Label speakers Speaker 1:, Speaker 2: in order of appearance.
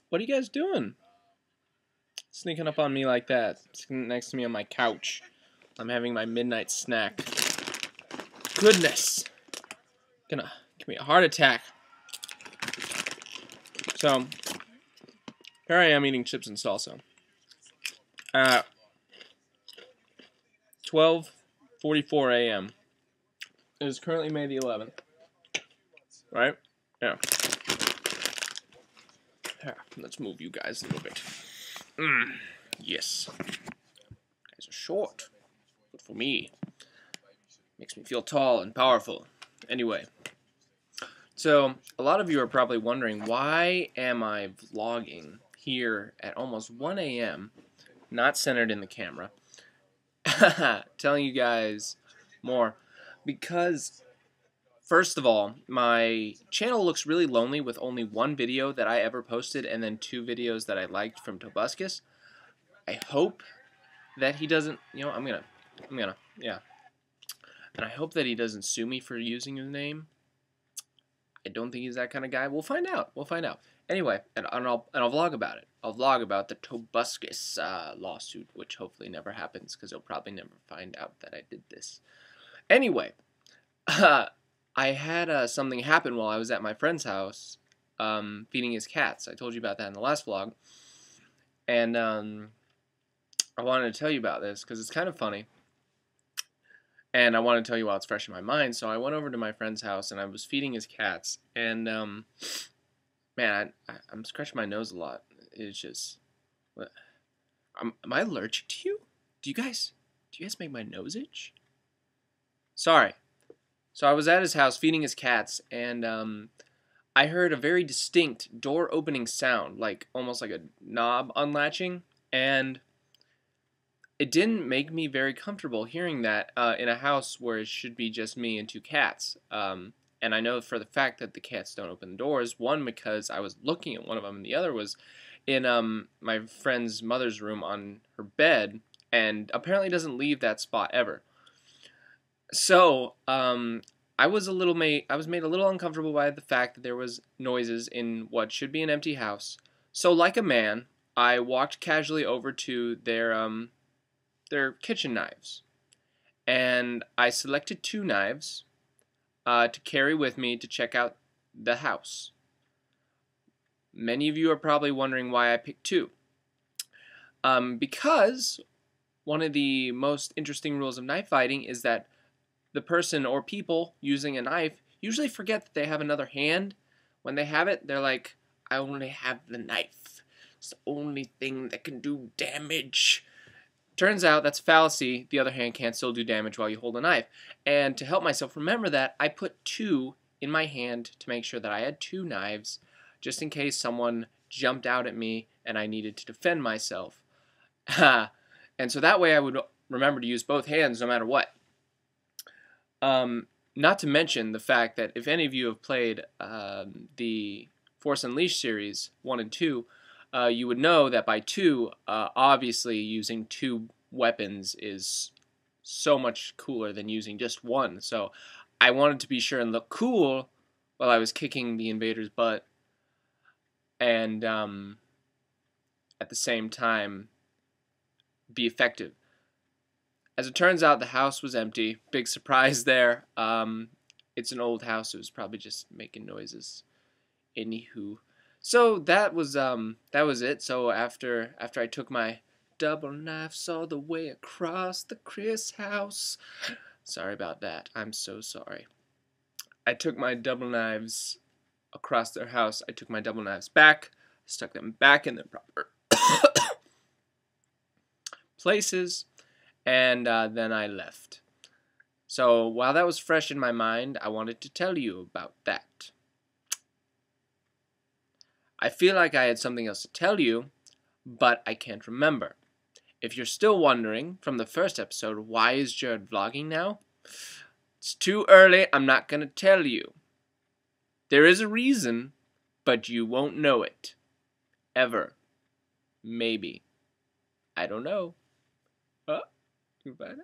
Speaker 1: What are you guys doing? Sneaking up on me like that. Sitting next to me on my couch. I'm having my midnight snack. Goodness. Gonna give me a heart attack. So, here I am eating chips and salsa. At 12:44 a.m. It is currently May the 11th. Right? Yeah. Here, let's move you guys a little bit. Yes. You guys are short. Good for me. Makes me feel tall and powerful. Anyway. So, a lot of you are probably wondering, why am I vlogging here at almost 1 a.m., not centered in the camera, telling you guys more? Because, first of all, my channel looks really lonely with only one video that I ever posted and then 2 videos that I liked from Tobuscus. I hope that he doesn't, I'm gonna, yeah. And I hope that he doesn't sue me for using his name. I don't think he's that kind of guy. We'll find out. We'll find out. Anyway, and I'll vlog about it. I'll vlog about the Tobuscus lawsuit, which hopefully never happens because he'll probably never find out that I did this. Anyway, I had something happen while I was at my friend's house feeding his cats. I told you about that in the last vlog. And I wanted to tell you about this because it's kind of funny. And I want to tell you while it's fresh in my mind. So I went over to my friend's house and I was feeding his cats. And, man, I'm scratching my nose a lot. It's just, am I allergic to you? Do you guys make my nose itch? Sorry. So I was at his house feeding his cats. And, I heard a very distinct door opening sound. Like, almost like a knob unlatching. And it didn't make me very comfortable hearing that in a house where it should be just me and 2 cats. And I know for the fact that the cats don't open the doors. One, because I was looking at one of them, and the other was in my friend's mother's room on her bed, and apparently doesn't leave that spot ever. So I was made a little uncomfortable by the fact that there was noises in what should be an empty house. So, like a man, I walked casually over to their kitchen knives, and I selected 2 knives to carry with me to check out the house. Many of you are probably wondering why I picked 2. Because one of the most interesting rules of knife fighting is that the person or people using a knife usually forget that they have another hand. When they have it, they're like, I only have the knife. It's the only thing that can do damage. Turns out that's fallacy. The other hand can still do damage while you hold a knife. And to help myself remember that, I put 2 in my hand to make sure that I had 2 knives, just in case someone jumped out at me and I needed to defend myself. And so that way I would remember to use both hands no matter what. Not to mention the fact that if any of you have played the Force Unleashed series 1 and 2, you would know that by 2, obviously using 2 weapons is so much cooler than using just 1. So I wanted to be sure and look cool while I was kicking the invader's butt, and at the same time be effective. As it turns out, the house was empty. Big surprise there. It's an old house. It was probably just making noises. Anywho. So that was it. So after I took my double knives all the way across the Chris house. Sorry about that. I'm so sorry. I took my double knives across their house. I took my double knives back, stuck them back in their proper places, and then I left. So while that was fresh in my mind, I wanted to tell you about that. I feel like I had something else to tell you, but I can't remember. If you're still wondering from the first episode, why is Jared vlogging now? It's too early, I'm not going to tell you. There is a reason, but you won't know it. Ever. Maybe. I don't know. Goodbye now.